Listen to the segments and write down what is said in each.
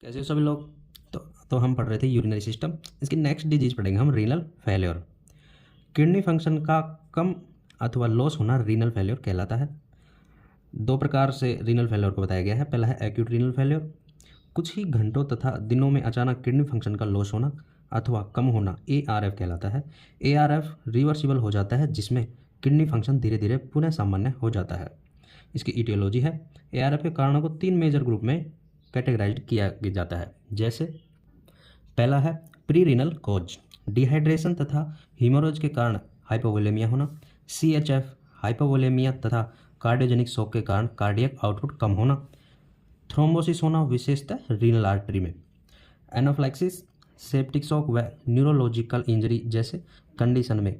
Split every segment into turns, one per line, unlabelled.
कैसे हो सभी लोग। तो हम पढ़ रहे थे यूरिनरी सिस्टम। इसकी नेक्स्ट डिजीज पढ़ेंगे हम रीनल फेल्योर। किडनी फंक्शन का कम अथवा लॉस होना रीनल फेल्योर कहलाता है। दो प्रकार से रीनल फेल्योर को बताया गया है। पहला है एक्यूट रीनल फेल्योर, कुछ ही घंटों तथा दिनों में अचानक किडनी फंक्शन का लॉस होना अथवा कम होना ARF कहलाता है। ARF रिवर्सिबल हो जाता है, जिसमें किडनी फंक्शन धीरे धीरे पुनः सामान्य हो जाता है। इसकी इटियोलॉजी है। ARF के कारणों को 3 मेजर ग्रुप में कैटेगराइज किया जाता है। जैसे पहला है प्री रीनल कोज, डिहाइड्रेशन तथा हीमोरेज के कारण हाइपोवोलेमिया होना। CHF हाइपोवोलेमिया तथा कार्डियोजेनिक शॉक के कारण कार्डियक आउटपुट कम होना। थ्रोम्बोसिस होना विशेषतः रीनल आर्टरी में। एनाफिलैक्सिस, सेप्टिक शॉक व न्यूरोलॉजिकल इंजरी जैसे कंडीशन में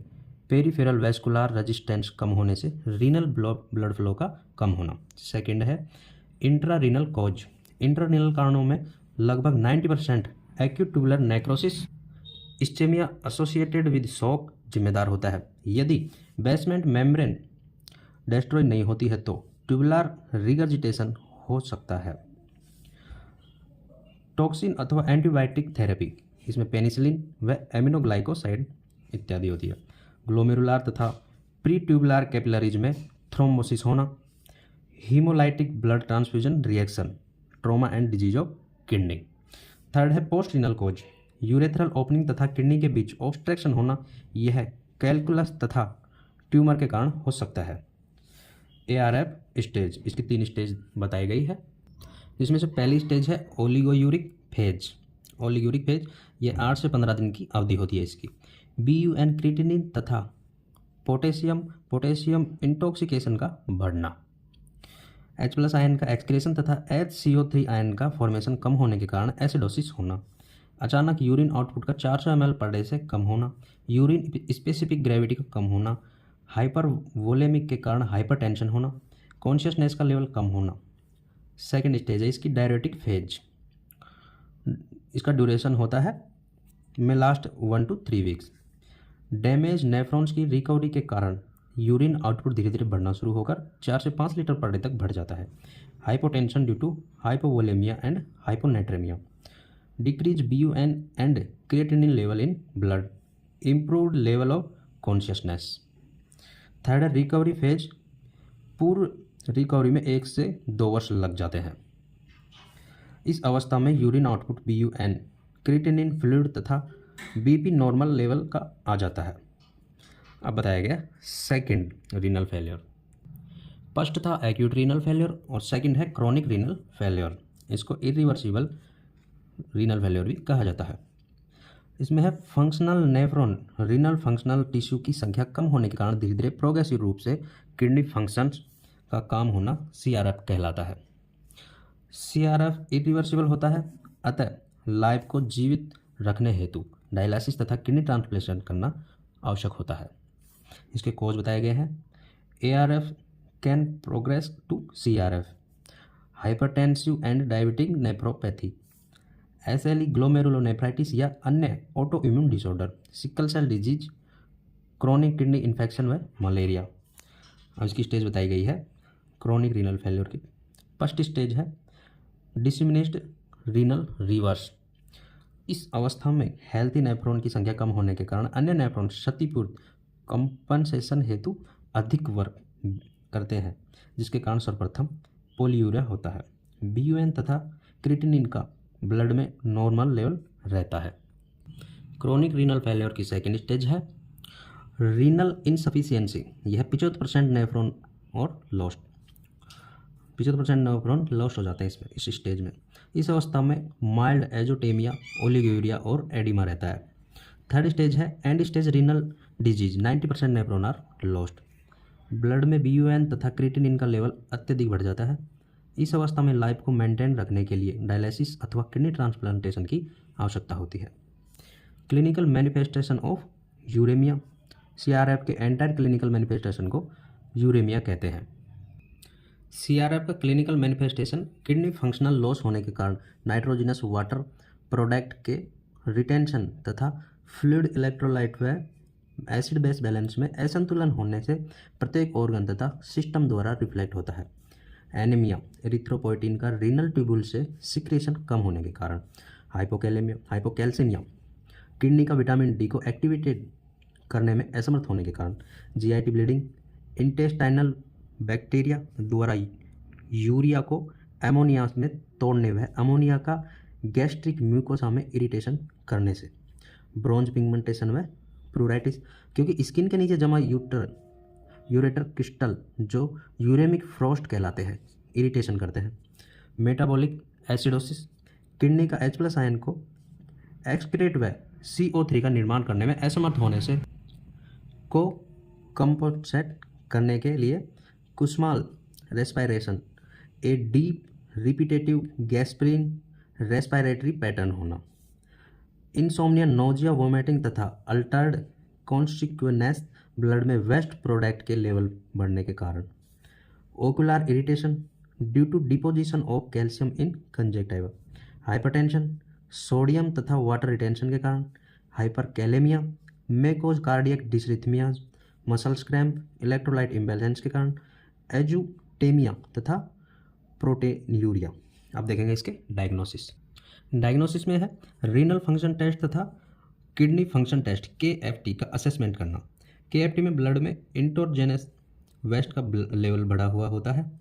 पेरिफेरल वैस्कुलर रेजिस्टेंस कम होने से रीनल ब्लड फ्लो का कम होना। सेकेंड है intra renal cause. Intra renal कारणों में लगभग 90% acute tubular necrosis, ischaemia associated with shock जिम्मेदार होता है। यदि बेसमेंट मेम्ब्रेन डिस्ट्रॉय नहीं होती है तो ट्यूबुलर रिगर्जिटेशन हो सकता है। टॉक्सिन अथवा एंटीबायोटिक थेरेपी, इसमें पेनिसिलिन व एमिनोग्लाइकोसाइड इत्यादि होती है। ग्लोमेरुलर तथा प्री ट्यूबुलर कैपिलरीज में थ्रोम्बोसिस होना। Haemolytic blood transfusion reaction, trauma and disease of kidney. Third है पोस्ट रीनल कोज, यूरेथ्रल ओपनिंग तथा किडनी के बीच ऑब्स्ट्रक्शन होना। यह कैलकुलस तथा ट्यूमर के कारण हो सकता है। ARF स्टेज, इसकी 3 स्टेज बताई गई है। इसमें से पहली स्टेज है ओलिगोयूरिक फेज। ओलिगोयूरिक फेज ये 8 से 15 दिन की अवधि होती है इसकी। BUN क्रिएटिनिन तथा पोटेशियम इंटॉक्सिकेशन का बढ़ना। H+ आयन का एक्सक्रेशन तथा HCO3 आयन का फॉर्मेशन कम होने के कारण एसिडोसिस होना। अचानक यूरिन आउटपुट का 400 ml पर डे से कम होना। यूरिन स्पेसिफिक ग्रेविटी का कम होना। हाइपर वोलेमिक के कारण हाइपरटेंशन होना। कॉन्शियसनेस का लेवल कम होना। सेकेंड स्टेज है इसकी डायरेटिक फेज। इसका ड्यूरेशन होता है में last 1 to 3 weeks. Damage nephrons की रिकवरी के कारण यूरिन आउटपुट धीरे धीरे बढ़ना शुरू होकर 4 से 5 लीटर पर डे तक बढ़ जाता है। Hypotension due to hypovolemia and hyponatremia. Decrease BUN and creatinine level in blood. Improved level of consciousness. Third है रिकवरी फेज। पूर्व रिकवरी में 1 से 2 वर्ष लग जाते हैं। इस अवस्था में urine output BUN, creatinine, fluid तथा BP नॉर्मल लेवल का आ जाता है। अब बताया गया सेकंड रीनल फेलियर। फर्स्ट था एक्यूट रीनल फेलियर और सेकंड है क्रॉनिक रीनल फेलियर। इसको इरिवर्सिबल रीनल फेलियर भी कहा जाता है। इसमें है functional nephron, renal functional tissue की संख्या कम होने के कारण धीरे धीरे प्रोग्रेसिव रूप से किडनी फंक्शंस का काम होना CRF कहलाता है। CRF इरिवर्सिबल होता है, अतः लाइफ को जीवित रखने हेतु डायलिसिस तथा किडनी ट्रांसप्लांटेशन करना आवश्यक होता है। इसके कॉज बताए गए हैं। ARF can progress to CRF, hypertensive and diabetic nephropathy, SLE glomerulonephritis या अन्य auto immune disorder, sickle cell disease, chronic kidney infection व मलेरिया। अब इसकी स्टेज बताई गई है क्रॉनिक रीनल फेल्योर की। फर्स्ट स्टेज है डिसमिनिस्ड रीनल रिवर्स। इस अवस्था में हेल्थी नेफ्रॉन की संख्या कम होने के कारण अन्य नेफ्रॉन क्षतिपूर्ति कंपनसेशन हेतु अधिक वर्क करते हैं, जिसके कारण सर्वप्रथम पोलियूरिया होता है। BUN तथा क्रिएटिनिन का ब्लड में नॉर्मल लेवल रहता है। क्रॉनिक रीनल फेलियर की सेकेंड स्टेज है रीनल इनसफिशियंसी। यह 75% नेफ्रॉन और लॉस्ट, 75% नेफ्रॉन लॉस्ट हो जाते हैं इसमें, इस स्टेज में। इस अवस्था में माइल्ड एजोटेमिया, ओलिगोयूरिया और एडिमा रहता है। थर्ड स्टेज है end stage renal disease, 90% nephron are lost. Blood में BUN तथा क्रिएटिनिन का लेवल अत्यधिक बढ़ जाता है। इस अवस्था में लाइफ को मेंटेन रखने के लिए डायलिसिस अथवा किडनी ट्रांसप्लांटेशन की आवश्यकता होती है। Clinical manifestation of uremia. CRF के एंटायर क्लिनिकल मैनिफेस्टेशन को यूरेमिया कहते हैं। CRF का clinical manifestation kidney functional loss होने के कारण नाइट्रोजिनस वाटर प्रोडक्ट के रिटेंशन तथा फ्लूइड इलेक्ट्रोलाइट व एसिड बेस बैलेंस में असंतुलन होने से प्रत्येक ऑर्गन तथा सिस्टम द्वारा रिफ्लेक्ट होता है। एनीमिया, एरिथ्रोपोइटिन का रीनल ट्यूबुल से सिक्रेशन कम होने के कारण, हाइपोकैलेमिया, हाइपोकैल्सीमिया, किडनी का विटामिन डी को एक्टिवेटेड करने में असमर्थ होने के कारण, जीआईटी ब्लीडिंग, इंटेस्टाइनल बैक्टीरिया द्वारा यूरिया को एमोनिया में तोड़ने व अमोनिया का गैस्ट्रिक म्यूकोसा में इरिटेशन करने से, ब्रोंज पिगमेंटेशन व प्रूराइटिस, क्योंकि स्किन के नीचे जमा यूरेटर क्रिस्टल जो यूरेमिक फ्रॉस्ट कहलाते हैं इरिटेशन करते हैं, मेटाबॉलिक एसिडोसिस, किडनी का H+ आयन को एक्सक्रीट व CO3 का निर्माण करने में असमर्थ होने से को कंपोसेट करने के लिए Kussmaul respiration, a deep repetitive gasping respiratory pattern होना, इंसोम्निया, नोजिया, वोमिटिंग तथा अल्टर्ड कॉन्स्टिक्वेनेस, ब्लड में वेस्ट प्रोडक्ट के लेवल बढ़ने के कारण, ocular irritation due to deposition of calcium in conjunctiva, hypertension, sodium तथा वाटर रिटेंशन के कारण, हाइपरकैलेमिया में cause cardiac dysrhythmias, muscles cramp, electrolyte imbalance के कारण, एजुटेमिया तथा प्रोटीनयूरिया। अब देखेंगे इसके डायग्नोसिस में है रीनल फंक्शन टेस्ट तथा किडनी फंक्शन टेस्ट KFT का असेसमेंट करना। KFT में ब्लड में इंट्रोजेनस वेस्ट का लेवल बढ़ा हुआ होता है,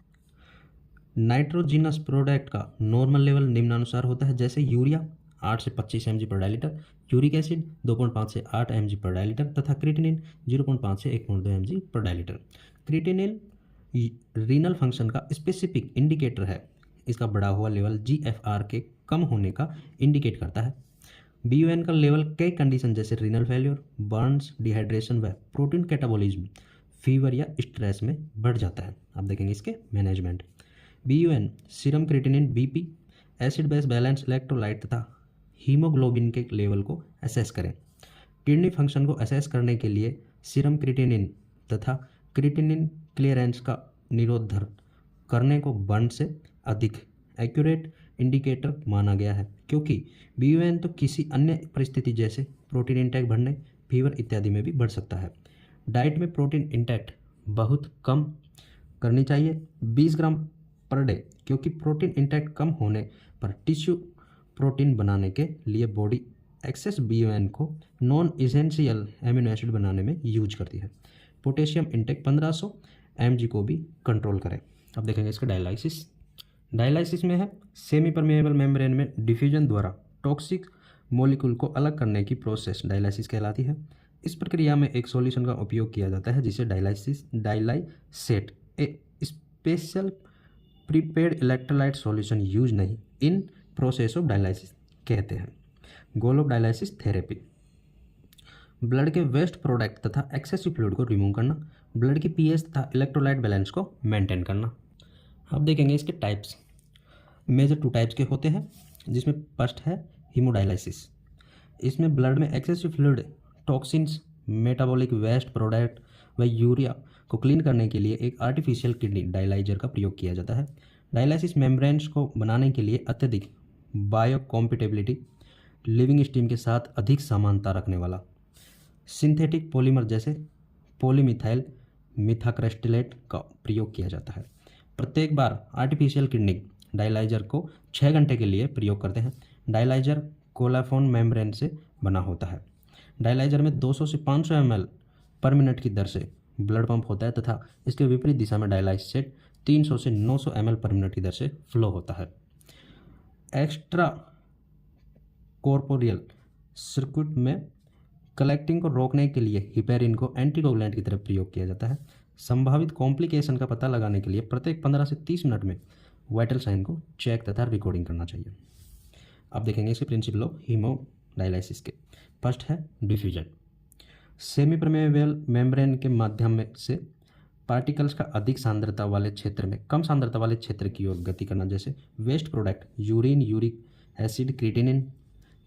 नाइट्रोजिनस प्रोडक्ट का नॉर्मल लेवल निम्नानुसार होता है, जैसे यूरिया 8 से 25 mg पर डायलीटर, यूरिक एसिड 2.5 से 8 mg पर डायलीटर तथा क्रिएटिनिन 0.5 से 1.2 mg पर डायलीटर। क्रिएटिनिन रीनल फंक्शन का स्पेसिफिक इंडिकेटर है, इसका बढ़ा हुआ लेवल GFR के कम होने का इंडिकेट करता है। BUN का लेवल कई कंडीशन जैसे रीनल फेल्योर, बर्न्स, डिहाइड्रेशन व प्रोटीन कैटाबॉलिज्म, फीवर या स्ट्रेस में बढ़ जाता है। अब देखेंगे इसके management. BUN serum creatinine, BP, acid base balance, electrolyte तथा हीमोग्लोबिन के लेवल को असेस करें। किडनी फंक्शन को असेस करने के लिए सीरम क्रिएटिनिन तथा क्रिएटिनिन क्लियरेंस का निरोधर करने को बर्न से अधिक एक्यूरेट इंडिकेटर माना गया है, क्योंकि BUN तो किसी अन्य परिस्थिति जैसे प्रोटीन इंटेक बढ़ने, फीवर इत्यादि में भी बढ़ सकता है। डाइट में प्रोटीन इंटेक बहुत कम करनी चाहिए, 20 ग्राम पर डे, क्योंकि प्रोटीन इंटेक कम होने पर टिश्यू प्रोटीन बनाने के लिए बॉडी एक्सेस BUN को नॉन इसेंशियल एमिनो एसिड बनाने में यूज करती है। पोटेशियम इंटेक 1500 mg को भी कंट्रोल करें। अब देखेंगे इसका डायलाइसिस में है सेमी परमेएबल मेम्ब्रेन में डिफ्यूजन द्वारा टॉक्सिक मॉलिक्यूल को अलग करने की प्रोसेस डायलाइसिस कहलाती है। इस प्रक्रिया में एक सॉल्यूशन का उपयोग किया जाता है जिसे dialysate, a special prepared electrolyte solution use नहीं इन प्रोसेस ऑफ डायलाइसिस कहते हैं। Goal of dialysis therapy, blood के वेस्ट प्रोडक्ट तथा एक्सेसिव फ्लूइड को रिमूव करना, ब्लड की pH तथा इलेक्ट्रोलाइट बैलेंस को मेंटेन करना। अब देखेंगे इसके टाइप्स। मेजर 2 टाइप्स के होते हैं, जिसमें फर्स्ट है हीमोडायलाइसिस। इसमें ब्लड में excessive fluid, toxins, metabolic waste product व यूरिया को क्लीन करने के लिए एक आर्टिफिशियल किडनी डायलाइजर का प्रयोग किया जाता है। डायलाइसिस मेम्ब्रेन्स को बनाने के लिए अत्यधिक बायोकॉम्पेटिबिलिटी, लिविंग स्टीम के साथ अधिक समानता रखने वाला सिंथेटिक पॉलीमर जैसे पॉलीमिथाइल मिथाक्रेस्टिलेट का प्रयोग किया जाता है। प्रत्येक बार आर्टिफिशियल किडनी डायलाइजर को 6 घंटे के लिए प्रयोग करते हैं। डायलाइजर कोलाफोन मेम्ब्रेन से बना होता है। डायलाइजर में 200 से 500 ml पर मिनट की दर से ब्लड पंप होता है तथा इसके विपरीत दिशा में डायलाइसेट 300 से 900 ml पर मिनट की दर से फ्लो होता है। एक्स्ट्रा कॉर्पोरियल सर्किट में कलेक्टिंग को रोकने के लिए हिपेरिन को एंटीकोगुलेंट की तरह प्रयोग किया जाता है। संभावित कॉम्प्लिकेशन का पता लगाने के लिए प्रत्येक 15 से 30 मिनट में वाइटल साइन को चेक तथा रिकॉर्डिंग करना चाहिए। अब देखेंगे इसके प्रिंसिपल ऑफ हीमोडायलाइसिस के। फर्स्ट है डिफ्यूजन। सेमी परमेएबल मेम्ब्रेन के माध्यम में से पार्टिकल्स का अधिक सांद्रता वाले क्षेत्र में कम सांद्रता वाले क्षेत्र की ओर गति करना, जैसे waste product urine, uric acid, creatinine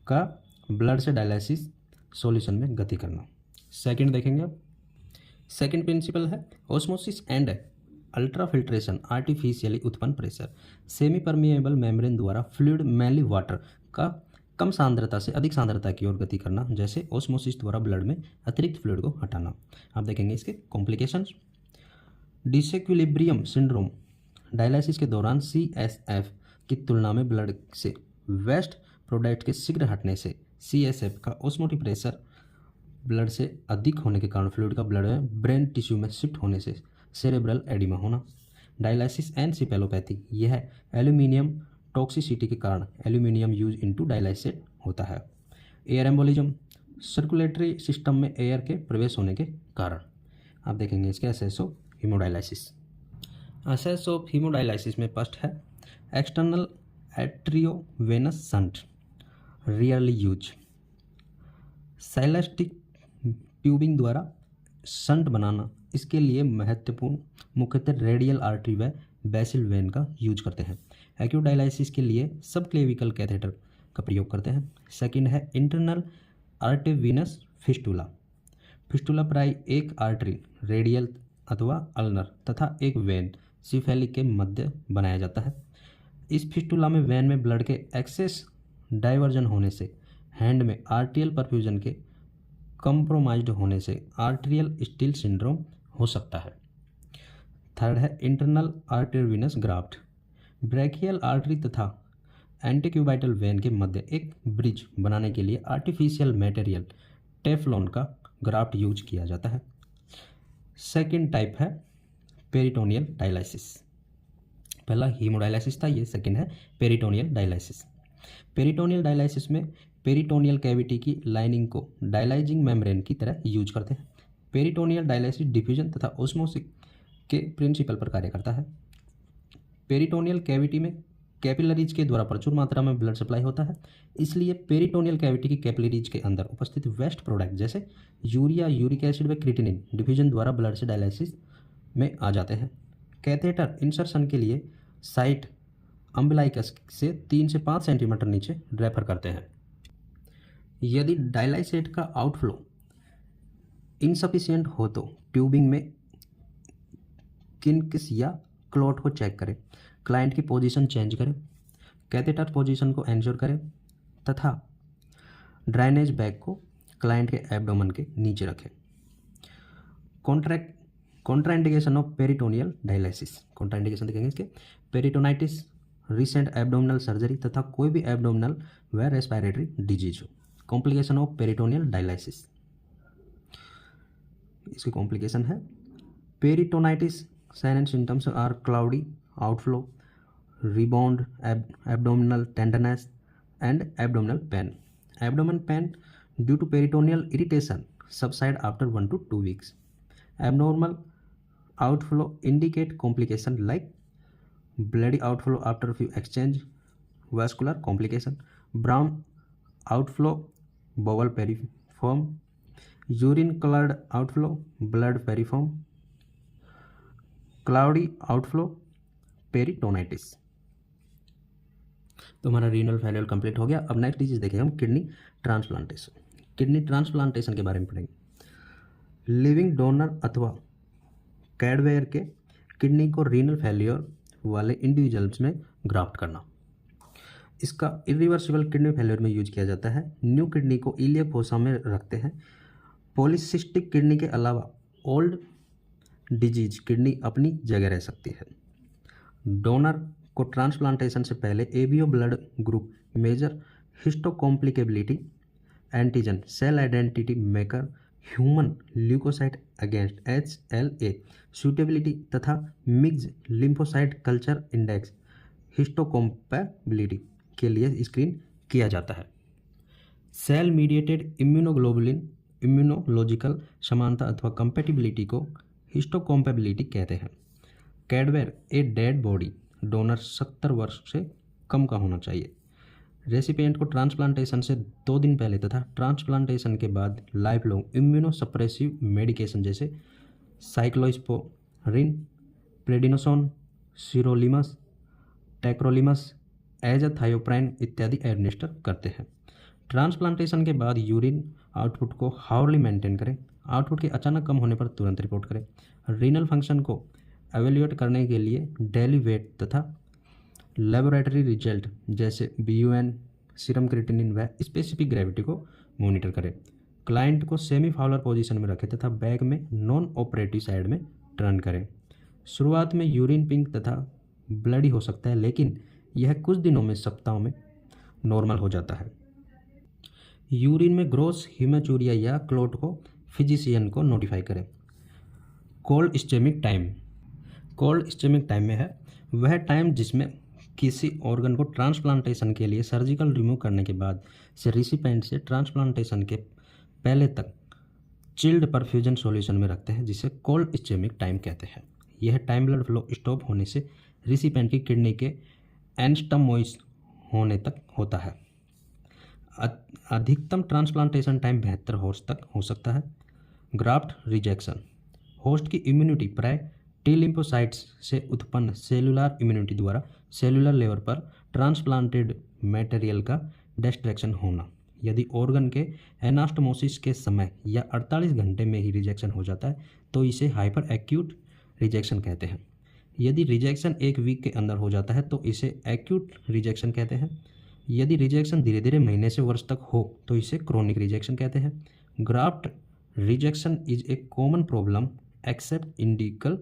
का ब्लड से डायलाइसिस सॉल्यूशन में गति करना। सेकंड देखेंगे अब। सेकंड प्रिंसिपल है osmosis and ultra filtration artificially उत्पन्न प्रेशर। सेमी परमेएबल मेम्ब्रेन द्वारा फ्लूइड मेनली वाटर का कम सांद्रता से अधिक सांद्रता की ओर गति करना, जैसे ऑस्मोसिस द्वारा ब्लड में अतिरिक्त फ्लूइड को हटाना। आप देखेंगे इसके कॉम्प्लिकेशंस। डिसइक्विलिब्रियम सिंड्रोम, डायलिसिस के दौरान CSF की तुलना में ब्लड से वेस्ट प्रोडक्ट के शीघ्र हटने से CSF का ऑस्मोटिक प्रेशर ब्लड से अधिक होने के कारण फ्लूइड का ब्लड में ब्रेन टिश्यू में शिफ्ट होने से सेरेब्रल एडिमा होना। डायलिसिस एनसेफेलोपैथी, यह एल्यूमिनियम टॉक्सिसिटी के कारण एल्यूमिनियम यूज इनटू डायलिसिस होता है। एयर एम्बोलिज्म, सर्कुलेटरी सिस्टम में एयर के प्रवेश होने के कारण। आप देखेंगे इसके access of haemodialysis. Access of haemodialysis में फर्स्ट है external arteriovenous shunt, rarely use. Silastic tubing द्वारा शंट बनाना, इसके लिए महत्वपूर्ण मुख्यतः रेडियल आर्टरी व बेसिल वेन का यूज करते हैं। एक्यूट डायलिसिस के लिए सब क्लेविकल कैथेटर का प्रयोग करते हैं। सेकंड है इंटरनल आर्टेरियोवेनस फिस्टुला। फिस्टुला प्राय एक आर्टरी, रेडियल अथवा अल्नर तथा एक वेन सिफेलिक के मध्य बनाया जाता है। इस फिस्टुला में वेन में ब्लड के एक्सेस डाइवर्जन होने से हैंड में आर्टियल परफ्यूजन के कंप्रोमाइज्ड होने से आर्टेरियल स्टील सिंड्रोम हो सकता है। थर्ड है internal arteriovenous graft. Brachial artery तथा एंटीक्यूबाइटल वेन के मध्य एक ब्रिज बनाने के लिए आर्टिफिशियल मटेरियल टेफ्लॉन का ग्राफ्ट यूज किया जाता है। सेकंड टाइप है पेरिटोनियल डायलिसिस। पहला हीमोडायलिसिस था, ये सेकंड है पेरिटोनियल डायलिसिस। पेरिटोनियल डायलिसिस में पेरिटोनियल कैविटी की लाइनिंग को डायलाइजिंग मेम्ब्रेन की तरह यूज करते हैं। पेरिटोनियल डायलिसिस डिफ्यूजन तथा ओस्मोसिस के प्रिंसिपल पर कार्य करता है। पेरिटोनियल कैविटी में कैपिलरीज के द्वारा प्रचुर मात्रा में ब्लड सप्लाई होता है, इसलिए पेरिटोनियल कैविटी की कैपिलरीज के अंदर उपस्थित वेस्ट प्रोडक्ट जैसे यूरिया, यूरिक एसिड व क्रिएटिनिन डिफ्यूजन द्वारा ब्लड से डायलिसिस में आ जाते हैं। कैथेटर इंसर्शन के लिए साइट अम्बिलाइकस से 3 से 5 सेंटीमीटर नीचे रेफर करते हैं। यदि डायलिसेट का आउटफ्लो इनसफिशिएंट हो तो ट्यूबिंग में किंक्स या क्लॉट को चेक करें, क्लाइंट की पोजीशन चेंज करें, कैथेटर पोजीशन को एंश्योर करें तथा ड्राइनेज बैग को क्लाइंट के एब्डोमेन के नीचे रखें। Contraindication of peritoneal dialysis. Contraindication देखेंगे इसके पेरिटोनाइटिस, रिसेंट एब्डोमिनल सर्जरी तथा कोई भी एब्डोमिनल व रेस्पिरेटरी डिजीज हो। कॉम्प्लिकेशन ऑफ पेरिटोनियल डायलिसिस, इसकी कॉम्प्लिकेशन है peritonitis. Sign and symptoms are cloudy outflow, rebound, abdominal tenderness and abdominal pain. Abdomen pain due to peritoneal irritation subside after 1 to 2 weeks. Abnormal outflow indicate complication like bloody outflow after few exchange, vascular complication, brown outflow, bowel periform, urine colored outflow, blood periform, cloudy outflow, peritonitis. तो हमारा renal failure complete हो गया। अब next disease देखेंगे हम kidney transplantation. Kidney transplantation के बारे में पढ़ेंगे। लिविंग डोनर अथवा कैडवेयर के किडनी को रीनल फेलियर वाले इंडिविजुअल्स में ग्राफ्ट करना। इसका इरिवर्सिबल किडनी फेलियर में यूज किया जाता है। न्यू किडनी को इलियक फोसा में रखते हैं। पॉलीसिस्टिक किडनी के अलावा ओल्ड डिजीज किडनी अपनी जगह रह सकती है। डोनर को ट्रांसप्लांटेशन से ABO ABO blood group major histocompatibility antigen cell identity maker human leukocyte against HLA suitability तथा mix lymphocyte culture index histocompatibility के लिए स्क्रीन किया जाता है। सेल मीडिएटेड इम्यूनोग्लोबुलिन इम्यूनोलॉजिकल समानता अथवा कंपेटिबिलिटी को हिस्टोकॉम्पेबिलिटी कहते हैं। कैडवेयर ए डेड बॉडी डोनर 70 वर्ष से कम का होना चाहिए। रेसिपिएंट को ट्रांसप्लांटेशन से 2 दिन पहले तथा ट्रांसप्लांटेशन के बाद लाइफ लॉन्ग इम्यूनोसप्रेसिव मेडिकेशन जैसे साइक्लोस्पोरिन, प्रेडिनोसोन, सिरोलिमस, टैक्रोलिमस, एजाथायोप्राइन इत्यादि एडमिनिस्टर करते हैं। ट्रांसप्लांटेशन के बाद यूरिन आउटपुट को हाउरली मेंटेन करें। आउटपुट के अचानक कम होने पर तुरंत रिपोर्ट करें। रीनल फंक्शन को एवेल्यूएट करने के लिए डेली वेट तथा लेबोरेटरी रिजल्ट जैसे BUN, सीरम क्रिएटिनिन व स्पेसिफिक ग्रेविटी को मॉनिटर करें। क्लाइंट को सेमी फाउलर पोजीशन में रखें तथा बैग में नॉन ऑपरेटिव साइड में टर्न करें। शुरुआत में यूरिन पिंक तथा ब्लडी हो सकता है, लेकिन यह कुछ दिनों में, सप्ताहों में नॉर्मल हो जाता है। यूरिन में ग्रोस हीमेचूरिया या क्लोट को फिजिशियन को नोटिफाई करें। कोल्ड स्टेमिक टाइम, कोल्ड स्टेमिक टाइम में है वह टाइम जिसमें किसी ऑर्गन को ट्रांसप्लांटेशन के लिए सर्जिकल रिमूव करने के बाद से रिसिपेंट से ट्रांसप्लांटेशन के पहले तक चिल्ड परफ्यूजन सॉल्यूशन में रखते हैं, जिसे कोल्ड स्टेमिक टाइम कहते हैं। यह टाइम ब्लड फ्लो स्टॉप होने से रिसिपेंट की किडनी के एनस्टमोइस होने तक होता है। अधिकतम ट्रांसप्लांटेशन टाइम 72 होस्ट तक हो सकता है। ग्राफ्ट रिजेक्शन, होस्ट की इम्यूनिटी प्राय टी लिम्फोसाइट्स से उत्पन्न सेलुलर इम्यूनिटी द्वारा सेलुलर लेवल पर ट्रांसप्लांटेड मटेरियल का डिस्ट्रैक्शन होना। यदि ऑर्गन के एनास्टमोसिस के समय या 48 घंटे में ही रिजेक्शन हो जाता है तो इसे हाइपर एक्यूट रिजेक्शन कहते हैं। यदि रिजेक्शन एक वीक के अंदर हो जाता है तो इसे एक्यूट रिजेक्शन कहते हैं। यदि रिजेक्शन धीरे धीरे महीने से वर्ष तक हो तो इसे क्रोनिक रिजेक्शन कहते हैं। Graft rejection is a common problem except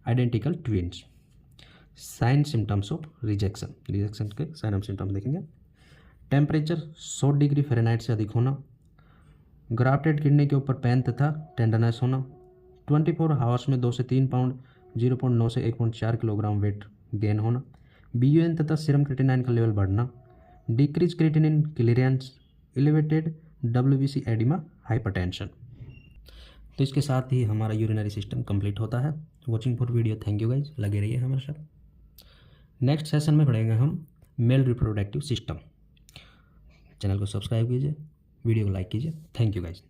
identical twins. Sign symptoms of rejection, rejection के साइन ऑफ सिम्टम्स देखेंगे। टेम्परेचर 100 डिग्री फ़ारेनहाइट से अधिक होना, ग्राफ्टेड किडनी के ऊपर पेन तथा टेंडरनेस होना, 24 आवर्स में 2 से 3 पाउंड 0.9 से 1.4 किलोग्राम वेट गेन होना, BUN तथा सीरम क्रिएटिनिन का लेवल बढ़ना, decrease creatinine clearance, elevated WBC oedema, hypertension. तो इसके साथ ही हमारा यूरिनरी सिस्टम कंप्लीट होता है। Watching for video, thank you guys, लगे रहिए हमारे साथ। नेक्स्ट सेशन में पढ़ेंगे हम मेल रिप्रोडक्टिव सिस्टम। चैनल को सब्सक्राइब कीजिए, वीडियो को लाइक कीजिए। Thank you guys.